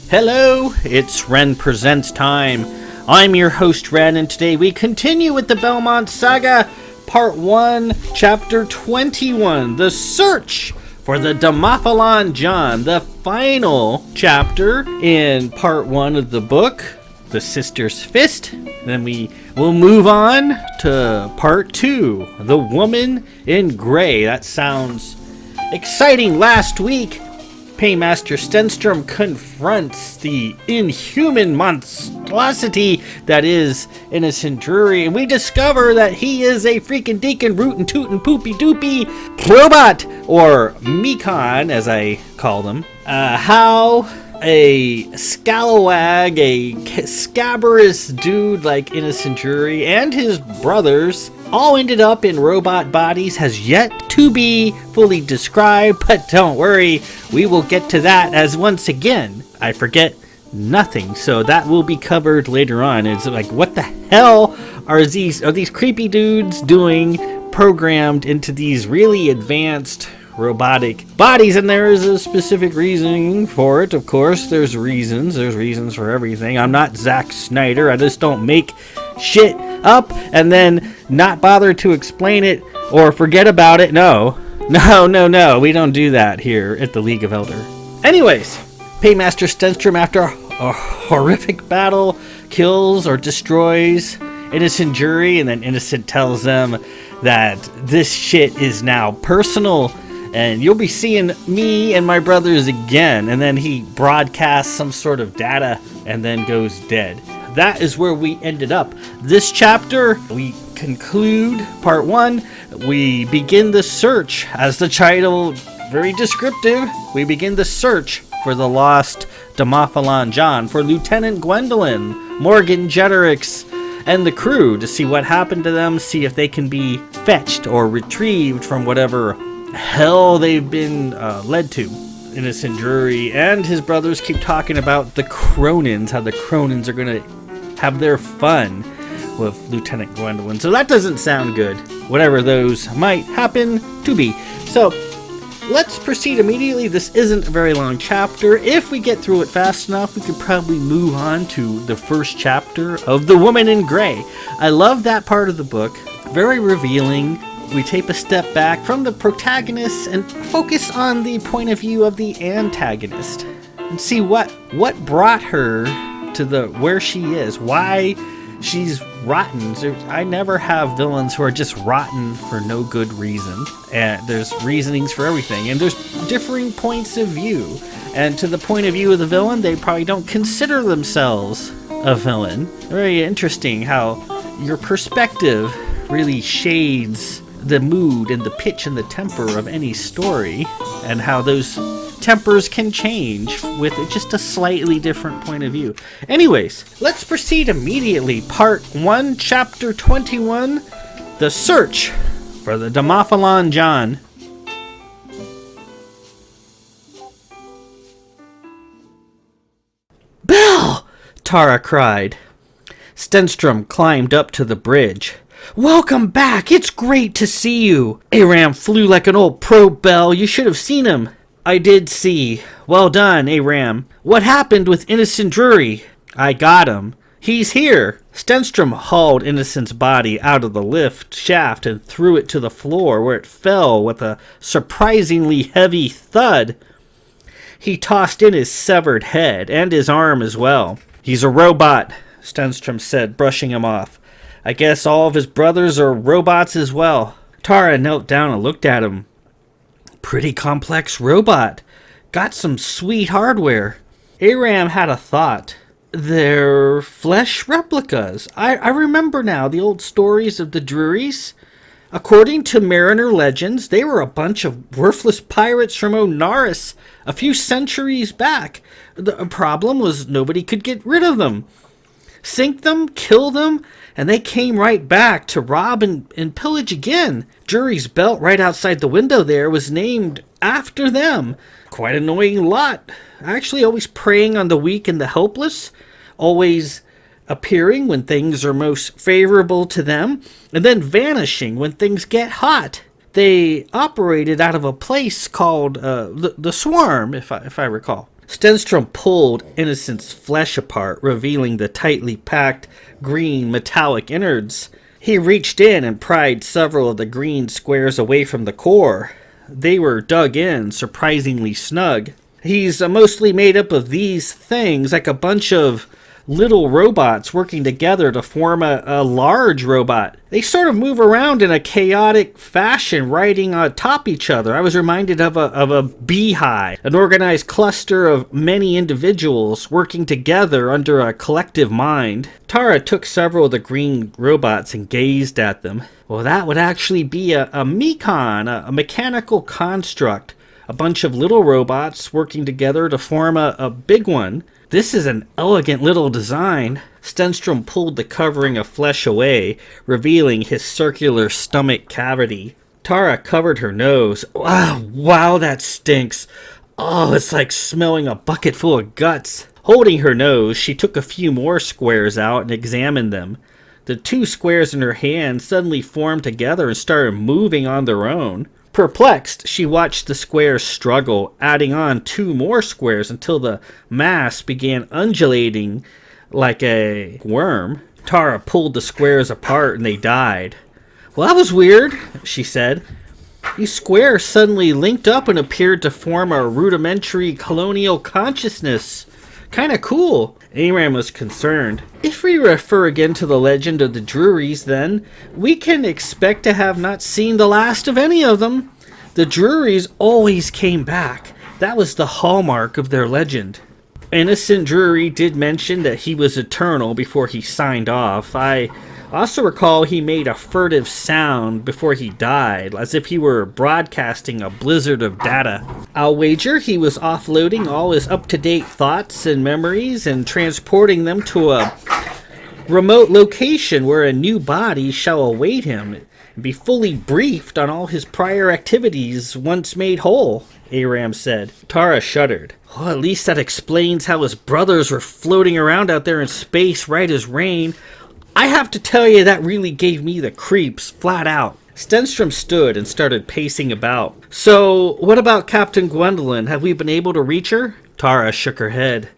Hello, it's Ren Presents time. I'm your host Ren, and today we continue with the Belmont Saga, Part 1, Chapter 21, The Search for the Demophalon John, the final chapter in Part 1 of the book, The Sister's Fist. Then we will move on to Part 2, The Woman in Gray. That sounds exciting. Last week, Paymaster Stenstrom confronts the inhuman monstrosity that is Innocent Drury, and we discover that he is a freaking deacon rootin' tootin' poopy doopy robot, or Mekon as I call them. How a scalawag, a scabrous dude like Innocent Drury and his brothers all ended up in robot bodies has yet to be fully described, but don't worry, we will get to that, as once again, I forget nothing, so that will be covered later on. It's like, what the hell are these creepy dudes doing programmed into these really advanced robotic bodies? And there is a specific reasoning for it. Of course, there's reasons for everything. I'm not Zack Snyder. I just don't make shit up and then not bother to explain it or forget about it. No, we don't do that here at the League of Elder. Anyways, Paymaster Stenstrom, after a horrific battle, kills or destroys Innocent Drury, and then Innocent tells them that this shit is now personal and you'll be seeing me and my brothers again. And then he broadcasts some sort of data and then goes dead. That is where we ended up. This chapter, we conclude Part 1. We begin the search, as the title very descriptive. We begin the search for the lost Demophalon John, for Lieutenant Gwendolyn, Morgan Jeterix, and the crew, to see what happened to them, see if they can be fetched or retrieved from whatever hell they've been led to. Innocent Drury and his brothers keep talking about the Cronins, how the Cronins are going to have their fun with Lieutenant Gwendolyn. So that doesn't sound good, whatever those might happen to be. So let's proceed immediately. This isn't a very long chapter. If we get through it fast enough, we could probably move on to the first chapter of The Woman in Gray. I love that part of the book. Very revealing. We take a step back from the protagonist and focus on the point of view of the antagonist and see what brought her to where she is, why she's rotten. I never have villains who are just rotten for no good reason, and there's reasonings for everything, and there's differing points of view, and to the point of view of the villain, they probably don't consider themselves a villain. Very interesting how your perspective really shades the mood and the pitch and the temper of any story, and how those tempers can change with just a slightly different point of view. Anyways, let's proceed immediately. Part 1, Chapter 21, The Search for the Demophalon John. Belle! Tara cried. Stenstrom climbed up to the bridge. Welcome back! It's great to see you! Aram flew like an old pro, Belle. You should have seen him. I did see. Well done, Aram. What happened with Innocent Drury? I got him. He's here. Stenstrom hauled Innocent's body out of the lift shaft and threw it to the floor, where it fell with a surprisingly heavy thud. He tossed in his severed head and his arm as well. He's a robot, Stenstrom said, brushing him off. I guess all of his brothers are robots as well. Tara knelt down and looked at him. Pretty complex robot. Got some sweet hardware. Aram had a thought. They're flesh replicas. I remember now the old stories of the Drurys. According to Mariner legends, they were a bunch of worthless pirates from Onaris a few centuries back. The problem was nobody could get rid of them. Sink them, kill them, and they came right back to rob and pillage again. Drury's belt right outside the window there was named after them. Quite an annoying lot. Actually, always preying on the weak and the helpless. Always appearing when things are most favorable to them, and then vanishing when things get hot. They operated out of a place called the Swarm, if I recall. Stenstrom pulled Innocent's flesh apart, revealing the tightly packed green metallic innards. He reached in and pried several of the green squares away from the core. They were dug in, surprisingly snug. He's mostly made up of these things, like a bunch of little robots working together to form a large robot. They sort of move around in a chaotic fashion, riding on top each other. I was reminded of a beehive, an organized cluster of many individuals working together under a collective mind. Tara took several of the green robots and gazed at them. Well, that would actually be a mecon, a mechanical construct. A bunch of little robots working together to form a big one. This is an elegant little design. Stenstrom pulled the covering of flesh away, revealing his circular stomach cavity. Tara covered her nose. Wow, that stinks. Oh, it's like smelling a bucket full of guts. Holding her nose, she took a few more squares out and examined them. The two squares in her hand suddenly formed together and started moving on their own. Perplexed, she watched the squares struggle, adding on two more squares until the mass began undulating like a worm. Tara pulled the squares apart and they died. Well, that was weird, she said. These squares suddenly linked up and appeared to form a rudimentary colonial consciousness. Kinda cool. Aram was concerned. If we refer again to the legend of the Druries, then, we can expect to have not seen the last of any of them. The Druries always came back. That was the hallmark of their legend. Innocent Drury did mention that he was eternal before he signed off. I also recall he made a furtive sound before he died, as if he were broadcasting a blizzard of data. I'll wager he was offloading all his up-to-date thoughts and memories and transporting them to a remote location where a new body shall await him and be fully briefed on all his prior activities once made whole, Aram said. Tara shuddered. Well, at least that explains how his brothers were floating around out there in space right as rain. I have to tell you, that really gave me the creeps, flat out. Stenstrom stood and started pacing about. So, what about Captain Gwendolyn? Have we been able to reach her? Tara shook her head.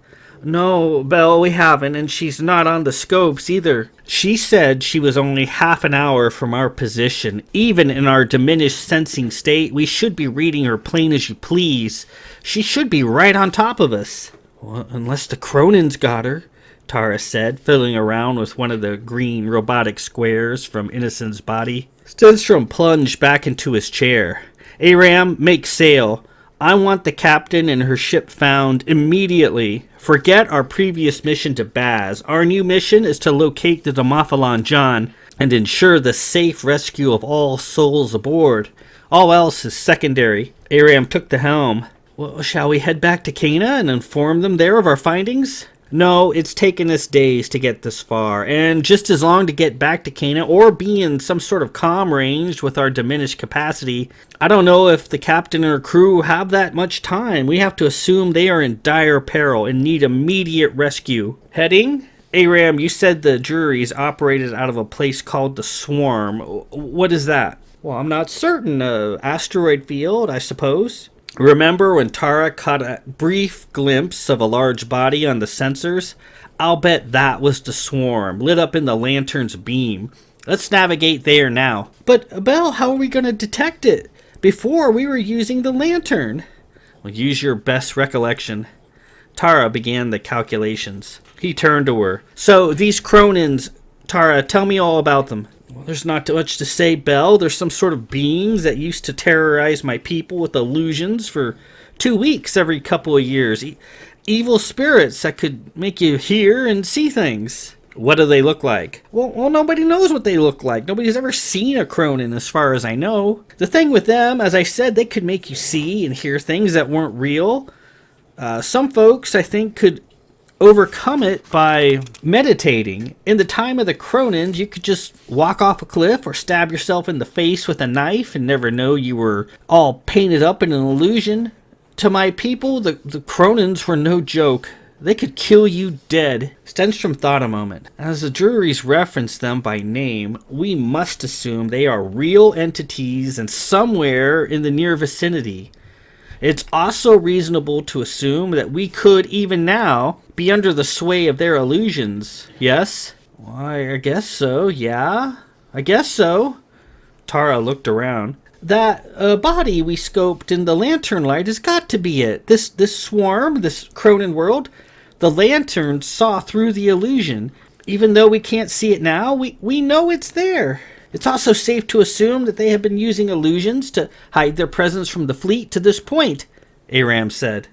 No, Belle, we haven't, and she's not on the scopes either. She said she was only half an hour from our position. Even in our diminished sensing state, we should be reading her plain as you please. She should be right on top of us. Well, unless the Cronins got her, Tara said, fiddling around with one of the green robotic squares from Innocent's body. Stenstrom plunged back into his chair. Aram, make sail. I want the captain and her ship found immediately. Forget our previous mission to Bazz. Our new mission is to locate the Demophalon John and ensure the safe rescue of all souls aboard. All else is secondary. Aram took the helm. Well, shall we head back to Cana and inform them there of our findings? No, it's taken us days to get this far, and just as long to get back to Cana or be in some sort of comm range with our diminished capacity. I don't know if the captain or crew have that much time. We have to assume they are in dire peril and need immediate rescue. Heading? Aram, you said the juries operated out of a place called the Swarm. What is that? Well, I'm not certain. Asteroid field, I suppose. Remember when Tara caught a brief glimpse of a large body on the sensors? I'll bet that was the Swarm, lit up in the lantern's beam. Let's navigate there now. But, Belle, how are we going to detect it? Before, we were using the lantern. Well, use your best recollection. Tara began the calculations. He turned to her. So, these Cronins, Tara, tell me all about them. Well, there's not much to say, Belle. There's some sort of beings that used to terrorize my people with illusions for 2 weeks every couple of years. Evil spirits that could make you hear and see things. What do they look like? Well, nobody knows what they look like. Nobody's ever seen a Cronin as far as I know. The thing with them, as I said, they could make you see and hear things that weren't real. Some folks, I think, could overcome it by meditating. In the time of the Cronins, you could just walk off a cliff or stab yourself in the face with a knife and never know you were all painted up in an illusion. To my people, the Cronins were no joke. They could kill you dead. Stenstrom thought a moment. As the juries reference them by name, we must assume they are real entities and somewhere in the near vicinity. It's also reasonable to assume that we could, even now, be under the sway of their illusions. Yes? Why, I guess so, yeah. I guess so. Tara looked around. That body we scoped in the lantern light has got to be it. This swarm, this Cronin world, the lantern saw through the illusion. Even though we can't see it now, we know it's there. It's also safe to assume that they have been using illusions to hide their presence from the fleet to this point, Aram said.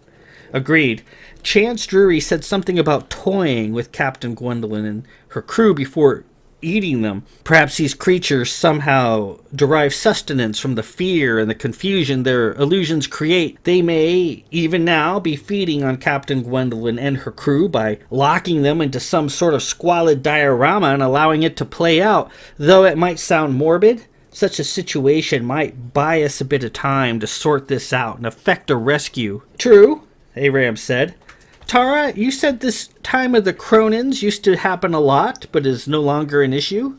Agreed. Chance Drury said something about toying with Captain Gwendolyn and her crew before eating them. Perhaps these creatures somehow derive sustenance from the fear and the confusion their illusions create. They may, even now, be feeding on Captain Gwendolyn and her crew by locking them into some sort of squalid diorama and allowing it to play out. Though it might sound morbid, such a situation might buy us a bit of time to sort this out and effect a rescue. True, Aram said. Tara, you said this time of the Cronins used to happen a lot, but is no longer an issue?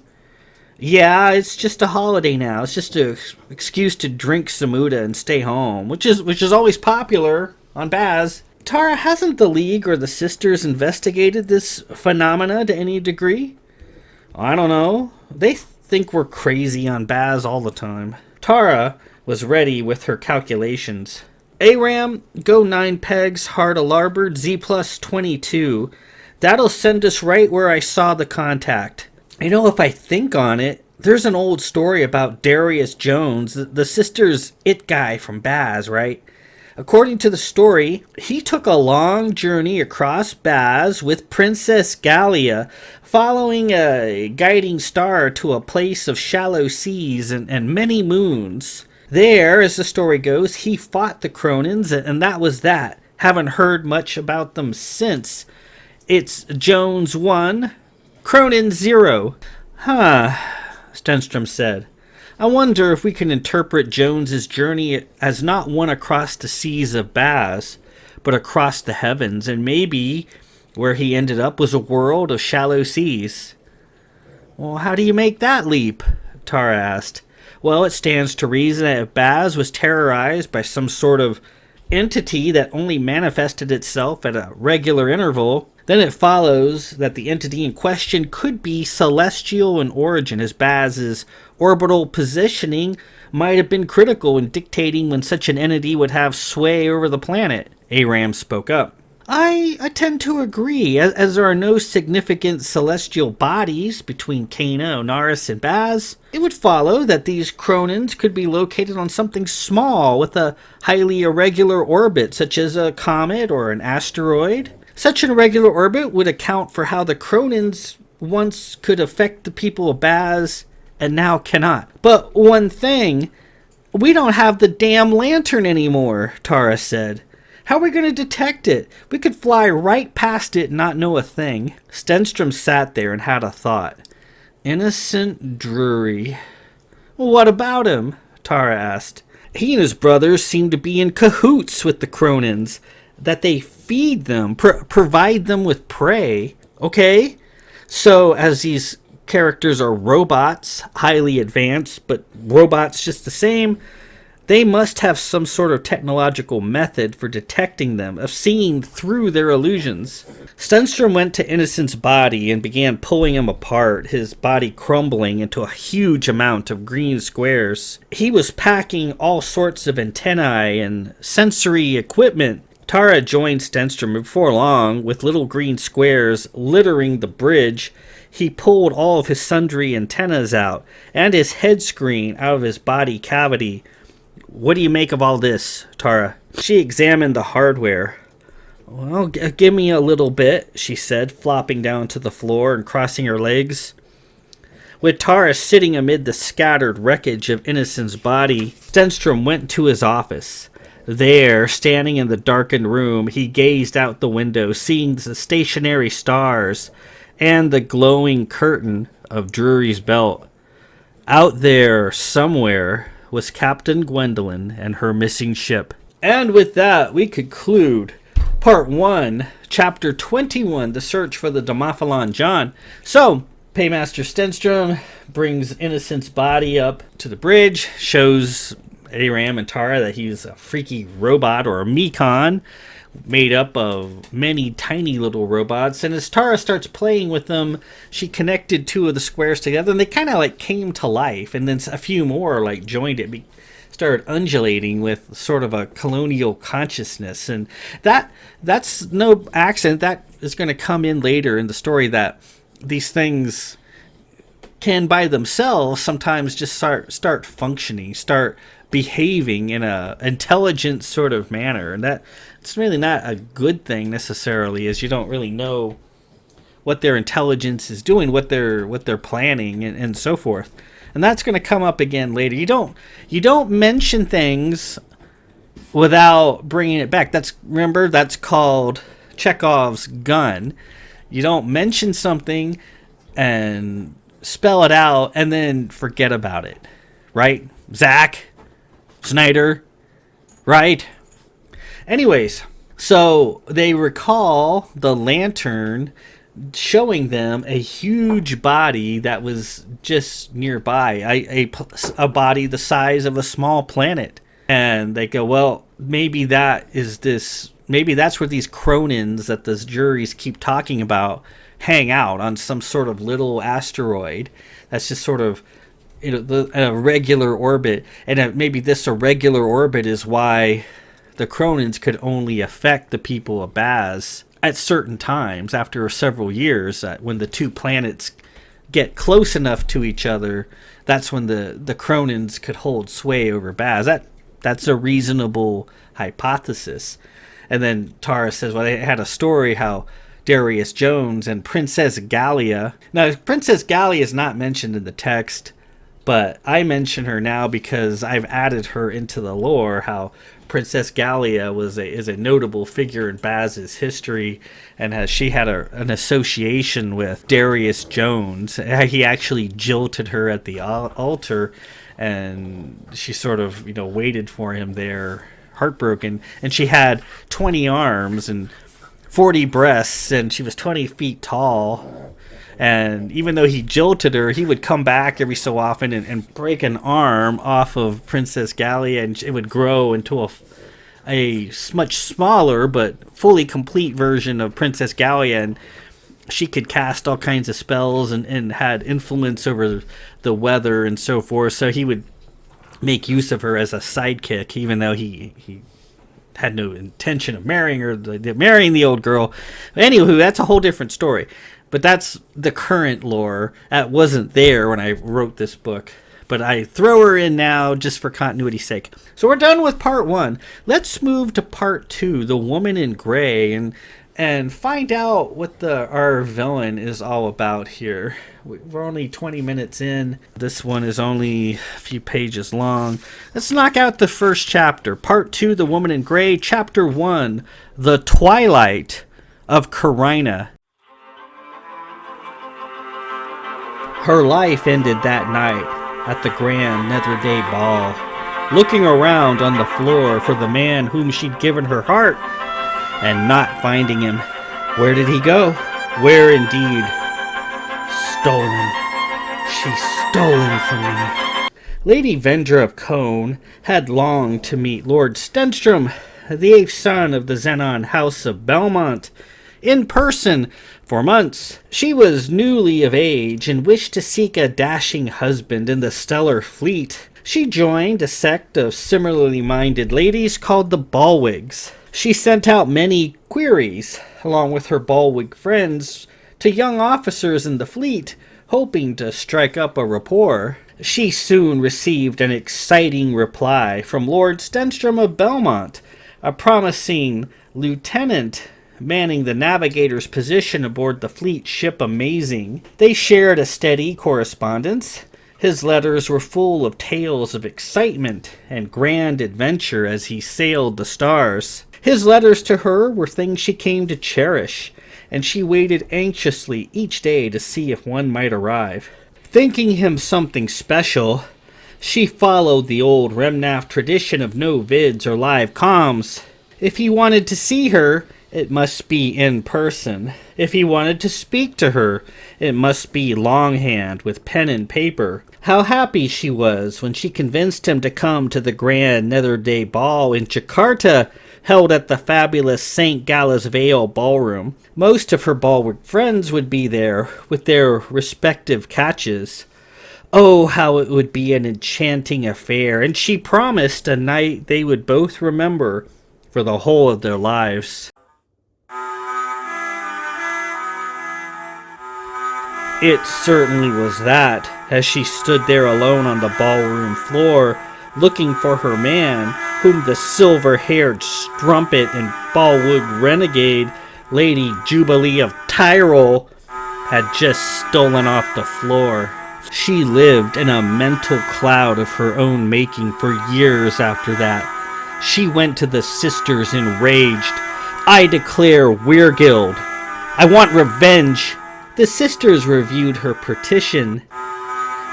Yeah, it's just a holiday now. It's just an excuse to drink Samuda and stay home, which is always popular on Bazz. Tara, hasn't the League or the Sisters investigated this phenomena to any degree? I don't know. They think we're crazy on Bazz all the time. Tara was ready with her calculations. Aram, go 9 pegs, hard a larboard, Z plus 22. That'll send us right where I saw the contact. You know, if I think on it, there's an old story about Darius Jones, the sister's it guy from Bazz, right? According to the story, he took a long journey across Bazz with Princess Gallia, following a guiding star to a place of shallow seas and many moons. There, as the story goes, he fought the Cronins, and that was that. Haven't heard much about them since. It's Jones 1, Cronin 0. Huh, Stenstrom said. I wonder if we can interpret Jones's journey as not one across the seas of Bazz, but across the heavens, and maybe where he ended up was a world of shallow seas. Well, how do you make that leap? Tara asked. Well, it stands to reason that if Bazz was terrorized by some sort of entity that only manifested itself at a regular interval, then it follows that the entity in question could be celestial in origin, as Bazz's orbital positioning might have been critical in dictating when such an entity would have sway over the planet. Aram spoke up. I tend to agree, as there are no significant celestial bodies between Cana, Onaris, and Bazz. It would follow that these Cronins could be located on something small with a highly irregular orbit, such as a comet or an asteroid. Such an irregular orbit would account for how the Cronins once could affect the people of Bazz and now cannot. But one thing, we don't have the damn lantern anymore, Tara said. How are we going to detect it? We could fly right past it and not know a thing. Stenstrom sat there and had a thought. Innocent Drury. Well, what about him? Tara asked. He and his brothers seem to be in cahoots with the Cronins. That they feed them, provide them with prey. Okay? So, as these characters are robots, highly advanced, but robots just the same, they must have some sort of technological method for detecting them, of seeing through their illusions. Stenstrom went to Innocent's body and began pulling him apart, his body crumbling into a huge amount of green squares. He was packing all sorts of antennae and sensory equipment. Tara joined Stenstrom before long, with little green squares littering the bridge. He pulled all of his sundry antennas out, and his head screen out of his body cavity. What do you make of all this, Tara? She examined the hardware. Well, give me a little bit, she said, flopping down to the floor and crossing her legs. With Tara sitting amid the scattered wreckage of Innocent's body, Stenstrom went to his office. There, standing in the darkened room, he gazed out the window, seeing the stationary stars and the glowing curtain of Drury's Belt. Out there, somewhere, was Captain Gwendolyn and her missing ship. And with that, we conclude Part 1, Chapter 21, The Search for the Demophalon John. So, Paymaster Stenstrom brings Innocent's body up to the bridge, shows Aram and Tara that he's a freaky robot or a Mekon made up of many tiny little robots. And as Tara starts playing with them, she connected two of the squares together and they kind of like came to life. And then a few more like joined it, started undulating with sort of a colonial consciousness. And that's no accident. That is going to come in later in the story, that these things can by themselves sometimes just start functioning, start behaving in a intelligent sort of manner. And that it's really not a good thing necessarily, as you don't really know what their intelligence is doing, what they're planning, and so forth. And that's going to come up again later. You don't mention things without bringing it back. Remember, that's called Chekhov's gun. You don't mention something and spell it out and then forget about it, right? Zack Snyder, right? Anyways, so they recall the lantern showing them a huge body that was just nearby, a body the size of a small planet. And they go, well, maybe that's where these Cronins that the juries keep talking about hang out, on some sort of little asteroid that's just sort of a regular orbit. And maybe this irregular orbit is why the Cronins could only affect the people of Bazz at certain times after several years. When the two planets get close enough to each other, that's when the Cronins could hold sway over Bazz. That's a reasonable hypothesis. And then Tara says, well, they had a story how Darius Jones and Princess Gallia. Now, Princess Gallia is not mentioned in the text, but I mention her now because I've added her into the lore, how Princess Gallia is a notable figure in Bazz's history, and she had an association with Darius Jones. He actually jilted her at the altar, and she sort of waited for him there, heartbroken. And she had 20 arms and 40 breasts, and she was 20 feet tall. And even though he jilted her, he would come back every so often and break an arm off of Princess Gallia, and it would grow into a much smaller but fully complete version of Princess Gallia. And she could cast all kinds of spells and had influence over the weather and so forth. So he would make use of her as a sidekick, even though he had no intention of marrying her, marrying the old girl. But anywho, that's a whole different story. But that's the current lore. That wasn't there when I wrote this book. But I throw her in now just for continuity's sake. So we're done with part 1. Let's move to part 2, The Woman in Gray, and find out what our villain is all about here. We're only 20 minutes in. This one is only a few pages long. Let's knock out the first chapter. Part 2, The Woman in Gray. Chapter 1, The Twilight of Carina. Her life ended that night at the grand Nether Day ball, looking around on the floor for the man whom she'd given her heart, and not finding him. Where did he go? Where indeed? Stolen. She's stolen from me. Lady Vendra of Cone had longed to meet Lord Stenstrom, the 8th son of the Xenon House of Belmont, in person for months. She was newly of age and wished to seek a dashing husband in the stellar fleet. She joined a sect of similarly minded ladies called the Ballwigs. She sent out many queries, along with her Ballwig friends, to young officers in the fleet, hoping to strike up a rapport. She soon received an exciting reply from Lord Stenstrom of Belmont, a promising lieutenant manning the navigator's position aboard the fleet ship Amazing. They shared a steady correspondence. His letters were full of tales of excitement and grand adventure as he sailed the stars. His letters to her were things she came to cherish, and she waited anxiously each day to see if one might arrive. Thinking him something special, she followed the old Remnaf tradition of no vids or live comms. If he wanted to see her, it must be in person. If he wanted to speak to her, it must be longhand with pen and paper. How happy she was when she convinced him to come to the grand Nether Day Ball in Jakarta, held at the fabulous St. Galah's Vale Ballroom. Most of her ballroom friends would be there, with their respective catches. Oh, how it would be an enchanting affair, and she promised a night they would both remember for the whole of their lives. It certainly was that, as she stood there alone on the ballroom floor, looking for her man, whom the silver-haired strumpet and ballwood renegade, Lady Jubilee of Tyrol, had just stolen off the floor. She lived in a mental cloud of her own making for years after that. She went to the sisters enraged. "I declare Weirgild. I want revenge." The sisters reviewed her petition.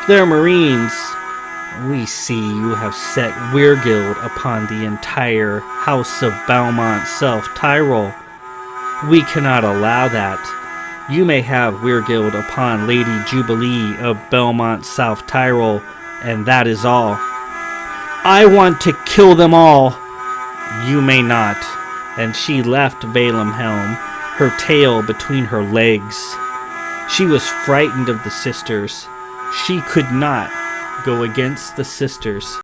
"Their Marines, we see you have set Weirgild upon the entire House of Belmont South Tyrol. We cannot allow that. You may have Weirgild upon Lady Jubilee of Belmont South Tyrol, and that is all. I want to kill them all. You may not." And she left Valemhelm, her tail between her legs. She was frightened of the sisters. She could not go against the sisters.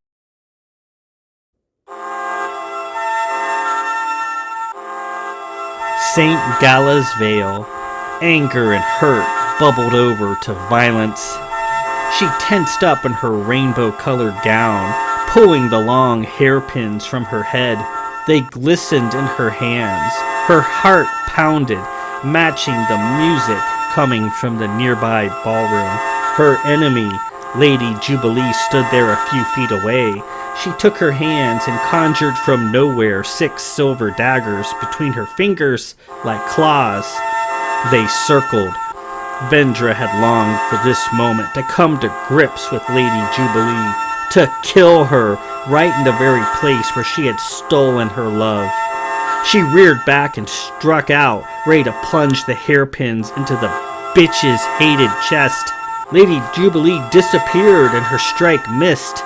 St. Galah's Vale. Anger and hurt bubbled over to violence. She tensed up in her rainbow-colored gown, pulling the long hairpins from her head. They glistened in her hands. Her heart pounded, matching the music coming from the nearby ballroom. Her enemy, Lady Jubilee, stood there a few feet away. She took her hands and conjured from nowhere 6 silver daggers between her fingers like claws. They circled. Vendra had longed for this moment to come to grips with Lady Jubilee, to kill her right in the very place where she had stolen her love. She reared back and struck out, ready to plunge the hairpins into the bitch's hated chest. Lady Jubilee disappeared and her strike missed.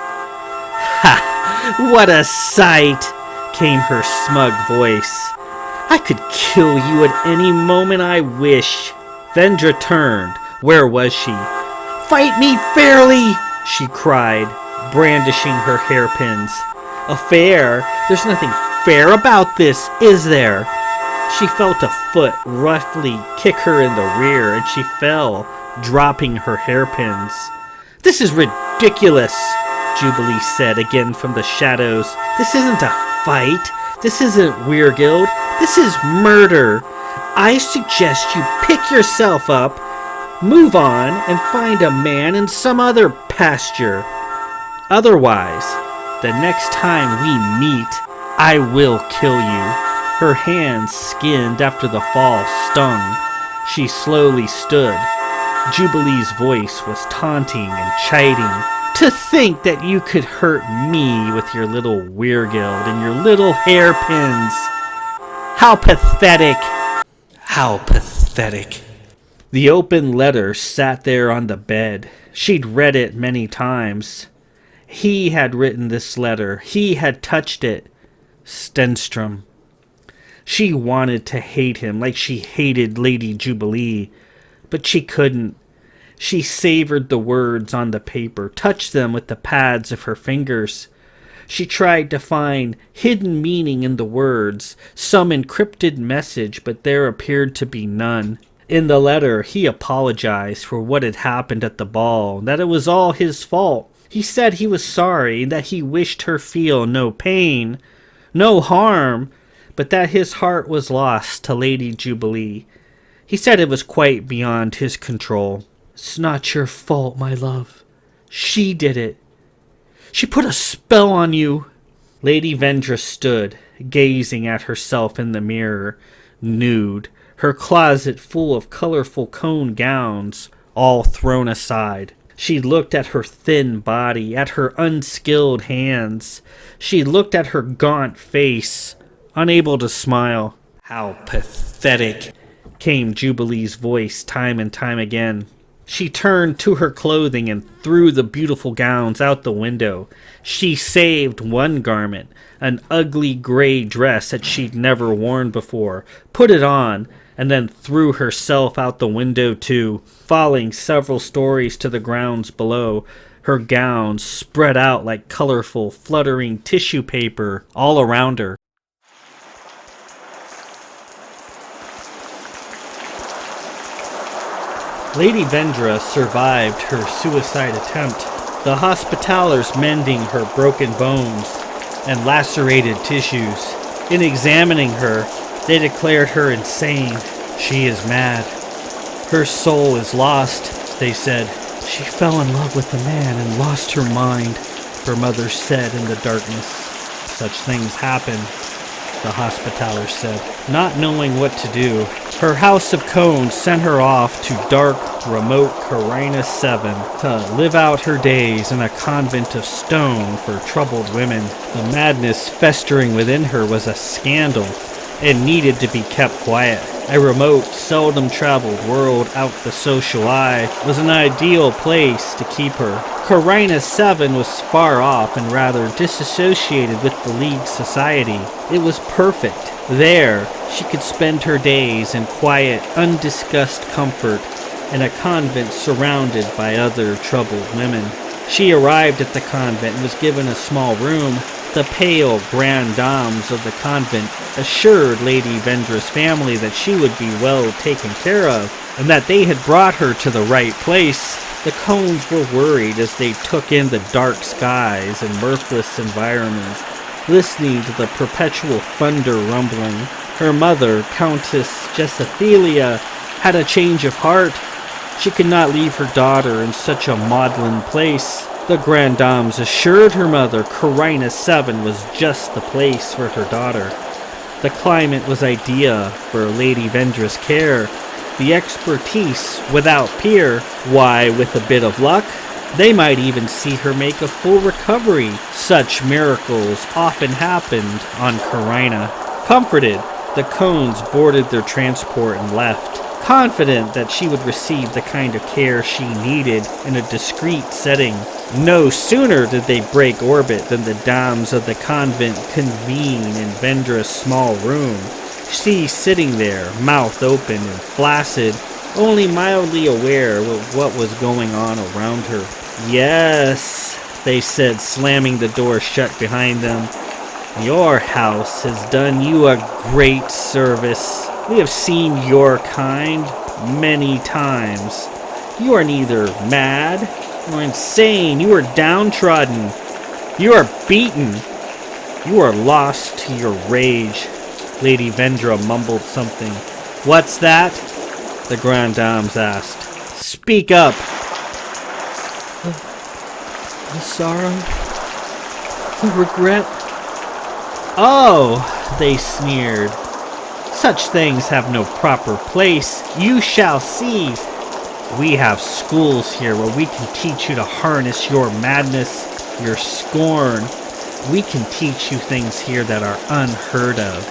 "Ha! What a sight!" came her smug voice. "I could kill you at any moment I wish." Vendra turned. Where was she? "Fight me fairly!" she cried, brandishing her hairpins. "A fair? There's nothing fair about this, is there?" She felt a foot roughly kick her in the rear, and she fell, dropping her hairpins. "This is ridiculous," Jubilee said again from the shadows. "This isn't a fight. This isn't Weirgild. This is murder. I suggest you pick yourself up, move on, and find a man in some other pasture. Otherwise, the next time we meet, I will kill you." Her hands, skinned after the fall, stung. She slowly stood. Jubilee's voice was taunting and chiding. "To think that you could hurt me with your little Weirgild and your little hairpins. How pathetic! How pathetic." The open letter sat there on the bed. She'd read it many times. He had written this letter. He had touched it. Stenstrom. She wanted to hate him like she hated Lady Jubilee, but she couldn't. She savored the words on the paper, touched them with the pads of her fingers. She tried to find hidden meaning in the words, some encrypted message, but there appeared to be none. In the letter, he apologized for what had happened at the ball, that it was all his fault. He said he was sorry, that he wished her feel no pain, no harm, but that his heart was lost to Lady Jubilee. He said it was quite beyond his control. "It's not your fault, my love. She did it. She put a spell on you." Lady Vendra stood, gazing at herself in the mirror, nude, her closet full of colorful cone gowns, all thrown aside. She looked at her thin body, at her unskilled hands. She looked at her gaunt face, unable to smile. "How pathetic," came Jubilee's voice time and time again. She turned to her clothing and threw the beautiful gowns out the window. She saved one garment, an ugly gray dress that she'd never worn before, put it on, and then threw herself out the window too, falling several stories to the grounds below. Her gown spread out like colorful, fluttering tissue paper all around her. Lady Vendra survived her suicide attempt, the Hospitallers mending her broken bones and lacerated tissues. In examining her, they declared her insane. She is mad. Her soul is lost, they said. She fell in love with the man and lost her mind, her mother said in the darkness. Such things happen, the Hospitaller said. Not knowing what to do, her House of Cones sent her off to dark, remote Carina 7 to live out her days in a convent of stone for troubled women. The madness festering within her was a scandal and needed to be kept quiet. A remote, seldom-traveled world out the social eye was an ideal place to keep her. Carina 7 was far off and rather disassociated with the League society. It was perfect. There, she could spend her days in quiet, undiscussed comfort in a convent surrounded by other troubled women. She arrived at the convent and was given a small room. The pale grand dames of the convent assured Lady Vendra's family that she would be well taken care of, and that they had brought her to the right place. The Cones were worried as they took in the dark skies and mirthless environments, listening to the perpetual thunder rumbling. Her mother, Countess Jessophelia, had a change of heart. She could not leave her daughter in such a maudlin place. The Grand Dames assured her mother Carina 7 was just the place for her daughter. The climate was ideal for Lady Vendra's care. The expertise without peer. Why, with a bit of luck, they might even see her make a full recovery. Such miracles often happened on Carina. Comforted, the Cones boarded their transport and left, confident that she would receive the kind of care she needed in a discreet setting. No sooner did they break orbit than the dames of the convent convene in Vendra's small room. She sitting there, mouth open and flaccid, only mildly aware of what was going on around her. "Yes," they said, slamming the door shut behind them. "Your house has done you a great service. We have seen your kind many times. You are neither mad nor insane. You are downtrodden. You are beaten. You are lost to your rage." Lady Vendra mumbled something. "What's that?" the Grand Dames asked. "Speak up." The sorrow, the regret. "Oh," they sneered. "Such things have no proper place. You shall see. We have schools here where we can teach you to harness your madness, your scorn. We can teach you things here that are unheard of.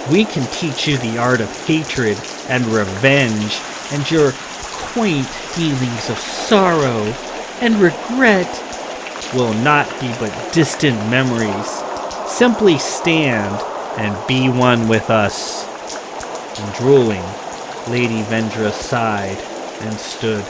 We can teach you the art of hatred and revenge, and your quaint feelings of sorrow and regret will not be but distant memories. Simply stand and be one with us." And drooling, Lady Vendra sighed and stood.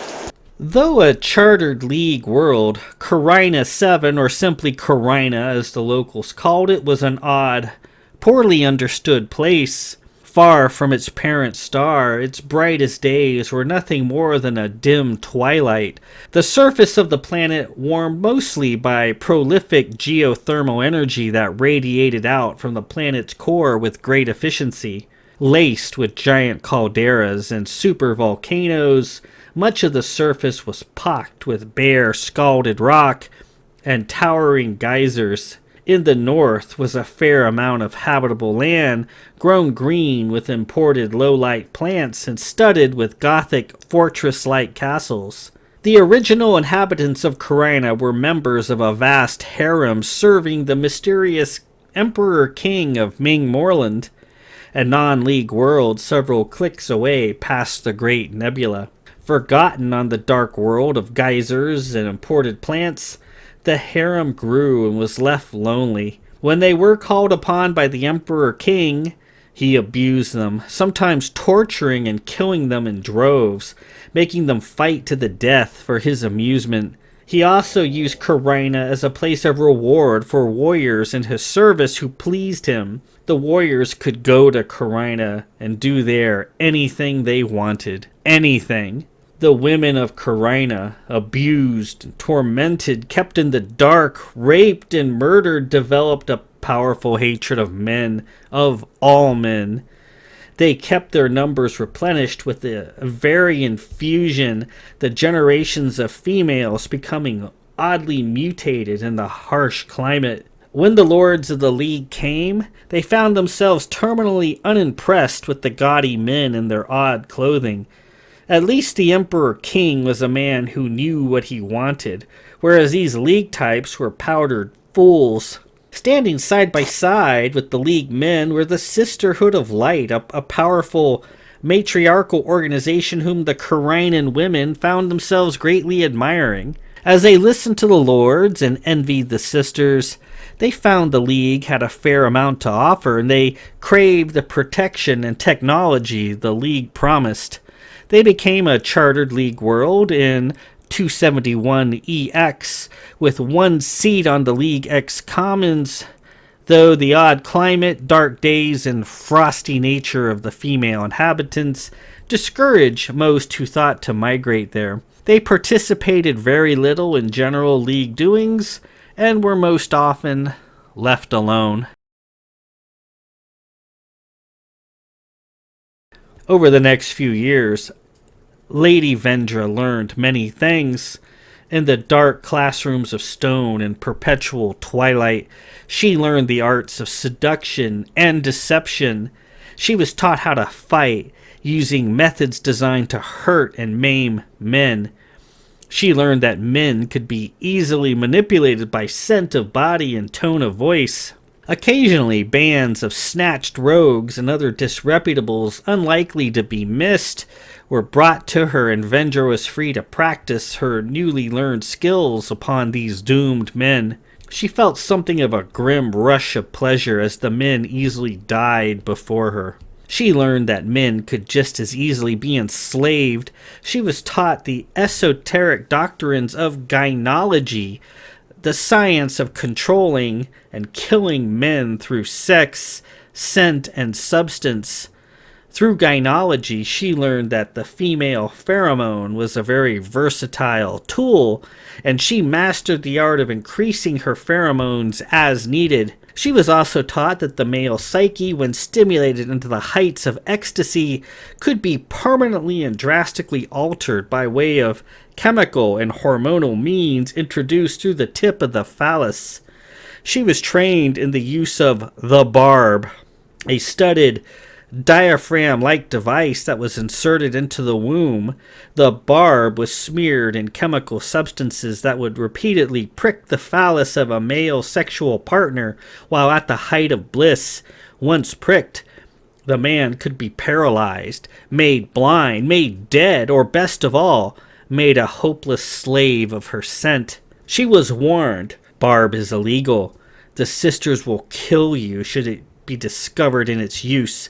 Though a chartered league world, Carina 7, or simply Carina as the locals called it, was an odd, poorly understood place. Far from its parent star, its brightest days were nothing more than a dim twilight. The surface of the planet warmed mostly by prolific geothermal energy that radiated out from the planet's core with great efficiency. Laced with giant calderas and supervolcanoes, much of the surface was pocked with bare, scalded rock and towering geysers. In the north was a fair amount of habitable land, grown green with imported low-light plants and studded with Gothic fortress-like castles. The original inhabitants of Carina were members of a vast harem serving the mysterious Emperor King of Ming Morland, a non-league world several clicks away past the Great Nebula. Forgotten on the dark world of geysers and imported plants, the harem grew and was left lonely. When they were called upon by the Emperor King, he abused them, sometimes torturing and killing them in droves, making them fight to the death for his amusement. He also used Carina as a place of reward for warriors in his service who pleased him. The warriors could go to Carina and do there anything they wanted. Anything. The women of Carina, abused, tormented, kept in the dark, raped and murdered, developed a powerful hatred of men, of all men. They kept their numbers replenished with the varying fusion, the generations of females becoming oddly mutated in the harsh climate. When the lords of the League came, they found themselves terminally unimpressed with the gaudy men in their odd clothing. At least the Emperor King was a man who knew what he wanted, whereas these League types were powdered fools. Standing side by side with the League men were the Sisterhood of Light, a powerful matriarchal organization whom the Carinan women found themselves greatly admiring. As they listened to the lords and envied the sisters, they found the League had a fair amount to offer, and they craved the protection and technology the League promised. They became a chartered League world in 271 EX, with one seat on the League X Commons, though the odd climate, dark days, and frosty nature of the female inhabitants discouraged most who thought to migrate there. They participated very little in general League doings, and were most often left alone. Over the next few years, Lady Vendra learned many things. In the dark classrooms of stone and perpetual twilight, she learned the arts of seduction and deception. She was taught how to fight, using methods designed to hurt and maim men. She learned that men could be easily manipulated by scent of body and tone of voice. Occasionally, bands of snatched rogues and other disreputables unlikely to be missed were brought to her, and Vendra was free to practice her newly learned skills upon these doomed men. She felt something of a grim rush of pleasure as the men easily died before her. She learned that men could just as easily be enslaved. She was taught the esoteric doctrines of gynology, the science of controlling and killing men through sex, scent, and substance. Through gynology, she learned that the female pheromone was a very versatile tool, and she mastered the art of increasing her pheromones as needed. She was also taught that the male psyche, when stimulated into the heights of ecstasy, could be permanently and drastically altered by way of chemical and hormonal means introduced through the tip of the phallus. She was trained in the use of the barb, a studded diaphragm-like device that was inserted into the womb. The barb was smeared in chemical substances that would repeatedly prick the phallus of a male sexual partner while at the height of bliss. Once pricked, the man could be paralyzed, made blind, made dead, or best of all, made a hopeless slave of her scent. She was warned, barb is illegal. The sisters will kill you should it be discovered in its use,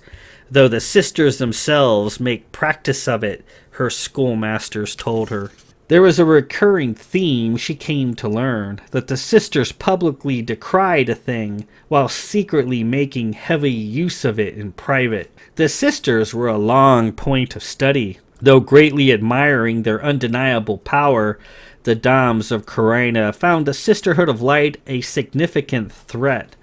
though the sisters themselves make practice of it, her schoolmasters told her. There was a recurring theme she came to learn, that the sisters publicly decried a thing while secretly making heavy use of it in private. The sisters were a long point of study. Though greatly admiring their undeniable power, the Dams of Carina found the Sisterhood of Light a significant threat.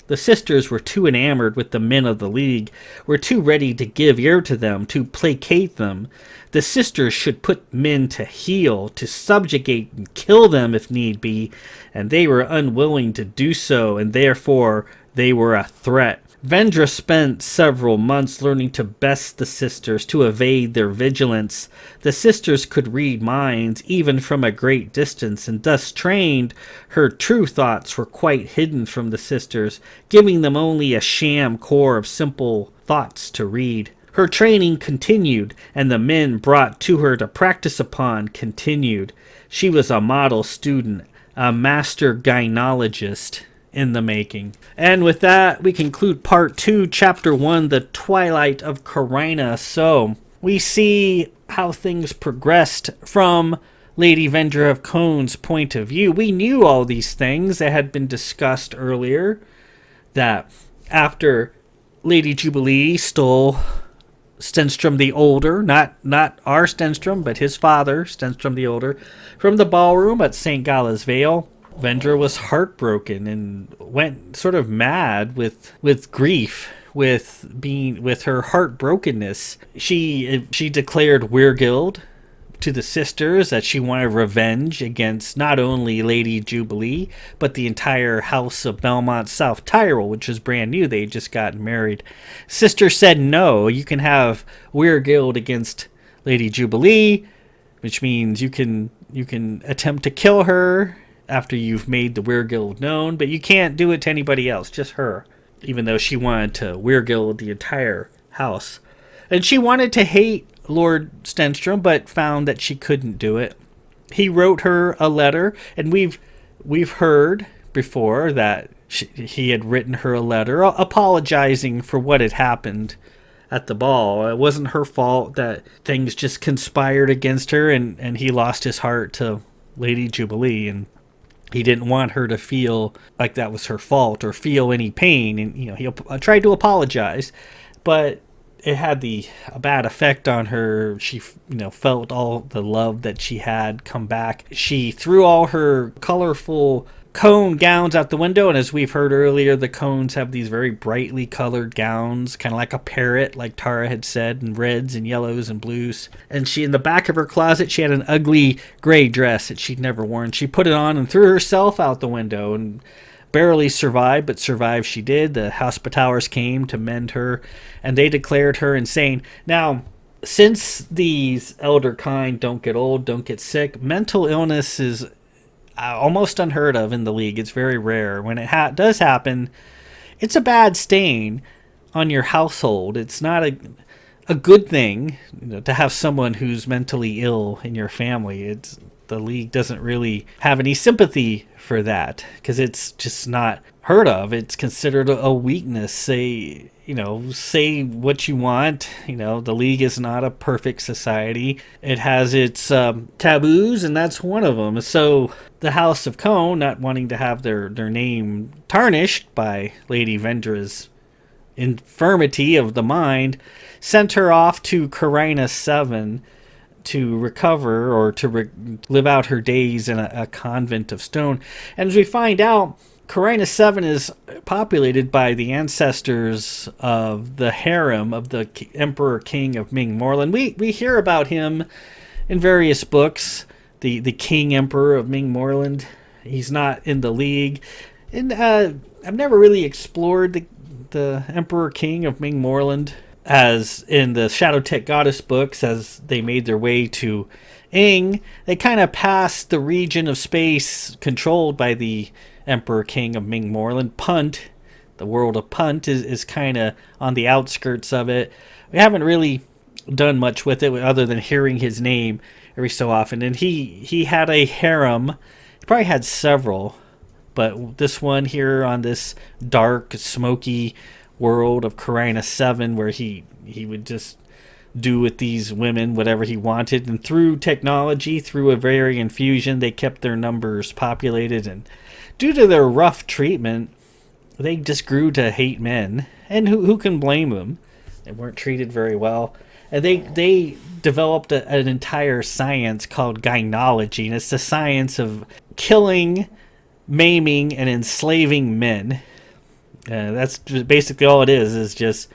The sisters were too enamored with the men of the League, were too ready to give ear to them, to placate them. The sisters should put men to heel, to subjugate and kill them if need be, and they were unwilling to do so, and therefore they were a threat. Vendra spent several months learning to best the sisters, to evade their vigilance. The sisters could read minds even from a great distance, and thus trained, her true thoughts were quite hidden from the sisters, giving them only a sham core of simple thoughts to read. Her training continued, and the men brought to her to practice upon continued. She was a model student, a master gynologist in the making. And with that, we conclude Part 2, Chapter 1, The Twilight of Carina. So, we see how things progressed from Lady Vendra of Cone's point of view. We knew all these things that had been discussed earlier, that after Lady Jubilee stole Stenstrom the Older, not our Stenstrom, but his father, Stenstrom the Older, from the ballroom at St. Gala's Vale, Vendra was heartbroken and went sort of mad with grief, with her heartbrokenness. She declared Weirgild to the sisters that she wanted revenge against not only Lady Jubilee, but the entire house of Belmont South Tyrol, which was brand new. They had just gotten married. Sister said, no, you can have Weirgild against Lady Jubilee, which means you can attempt to kill her after you've made the Weirgild known, but you can't do it to anybody else, just her, even though she wanted to Weirgild the entire house. And she wanted to hate Lord Stenstrom, but found that she couldn't do it. He wrote her a letter, and we've heard before that he had written her a letter apologizing for what had happened at the ball. It wasn't her fault that things just conspired against her, and he lost his heart to Lady Jubilee, and he didn't want her to feel like that was her fault or feel any pain. And he tried to apologize, but it had a bad effect on her. She, felt all the love that she had come back. She threw all her colorful cone gowns out the window, and as we've heard earlier, the cones have these very brightly colored gowns, kind of like a parrot, like Tara had said, in reds and yellows and blues. And she, in the back of her closet, she had an ugly gray dress that she'd never worn. She put it on and threw herself out the window and barely survived, but survive she did. The Hospitallers came to mend her, and they declared her insane. Now, since these elder kind don't get old, don't get sick, mental illness is almost unheard of in the League. It's very rare. When it does happen, it's a bad stain on your household. It's not a good thing to have someone who's mentally ill in your family. The League doesn't really have any sympathy for that because it's just not heard of. It's considered a weakness. Say what you want. The League is not a perfect society. It has its taboos, and that's one of them. So the House of Cone, not wanting to have their name tarnished by Lady Vendra's infirmity of the mind, sent her off to Carina 7 to recover or to live out her days in a convent of stone. And as we find out, Carina 7 is populated by the ancestors of the harem of the Emperor King of Ming Morland. We hear about him in various books, the King Emperor of Ming Morland. He's not in the League. And I've never really explored the Emperor King of Ming Morland as in the Shadowtech Goddess books. As they made their way to Ing, they kind of passed the region of space controlled by the Emperor King of Ming Morland. Punt, the world of Punt, is kind of on the outskirts of it. We haven't really done much with it other than hearing his name every so often. And he had a harem. He probably had several, but this one here on this dark, smoky world of Carina 7, where he would just do with these women whatever he wanted, and through technology, through a variant fusion, they kept their numbers populated, and due to their rough treatment, they just grew to hate men, and who can blame them? They weren't treated very well, and they developed an entire science called gynology, and it's the science of killing, maiming, and enslaving men. That's basically all it is just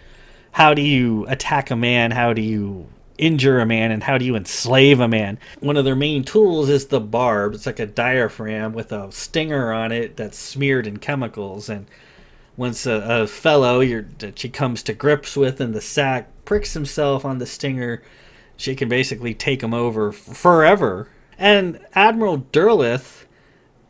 how do you attack a man, how do you injure a man, and how do you enslave a man. One of their main tools is the barb. It's like a diaphragm with a stinger on it that's smeared in chemicals, and once a fellow that she comes to grips with in the sack pricks himself on the stinger, she can basically take him over forever. And Admiral Derleth,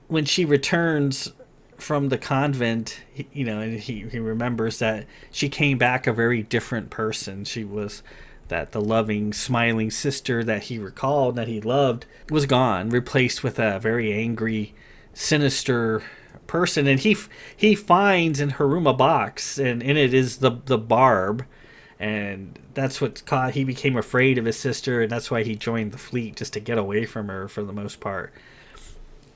when she returns from the convent, and he remembers that she came back a very different person. She was that the loving, smiling sister that he recalled, that he loved, was gone, replaced with a very angry, sinister person. And he finds in her room a box, and in it is the barb, and that's what he became afraid of his sister, and that's why he joined the fleet, just to get away from her for the most part.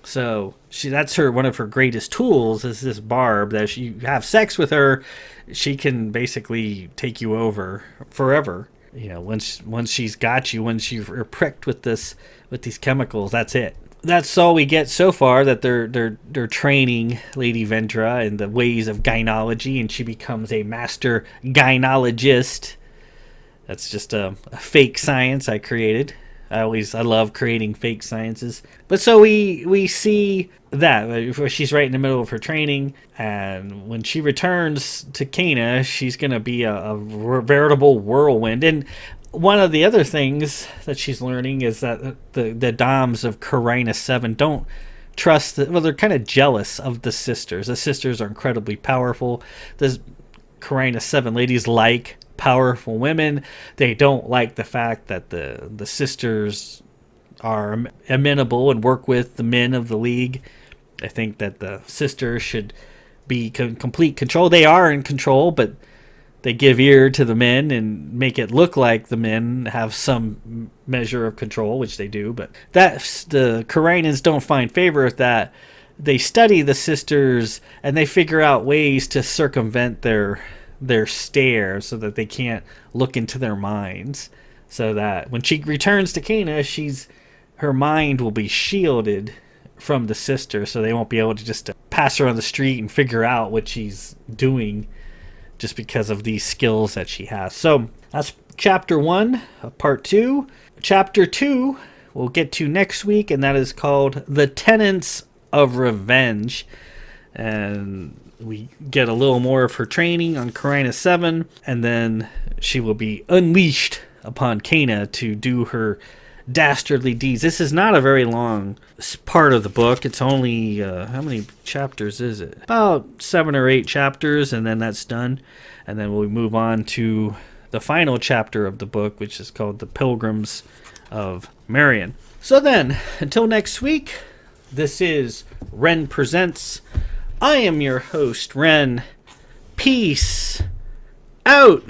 So that's one of her greatest tools, is this barb, that if you have sex with her, she can basically take you over forever. Once she's got you, once you're pricked with these chemicals, that's it. That's all we get so far, that they're training Lady Vendra in the ways of gynology, and she becomes a master gynologist. That's just a fake science I created. I love creating fake sciences. But so we see that she's right in the middle of her training, and when she returns to Cana, she's going to be a veritable whirlwind. And one of the other things that she's learning is that the Doms of Carina 7 don't trust they're kind of jealous of the sisters. The sisters are incredibly powerful. The Carina 7 ladies like powerful women. They don't like the fact that the sisters are amenable and work with the men of the League. I think that the sisters should be complete control. They are in control, but they give ear to the men and make it look like the men have some measure of control, which they do. But the Carinans don't find favor with that. They study the sisters, and they figure out ways to circumvent their stare, so that they can't look into their minds, so that when she returns to Cana, her mind will be shielded from the sister, so they won't be able to just pass her on the street and figure out what she's doing, just because of these skills that she has. So that's chapter 1 of part 2. Chapter 2 we'll get to next week, and that is called The Tenets of Revenge. And we get a little more of her training on Carina 7, and then she will be unleashed upon Cana to do her dastardly deeds. This is not a very long part of the book. It's only, how many chapters is it? About 7 or 8 chapters, and then that's done. And then we'll move on to the final chapter of the book, which is called The Pilgrims of Marion. So then, until next week, this is Ren Presents. I am your host, Ren. Peace out.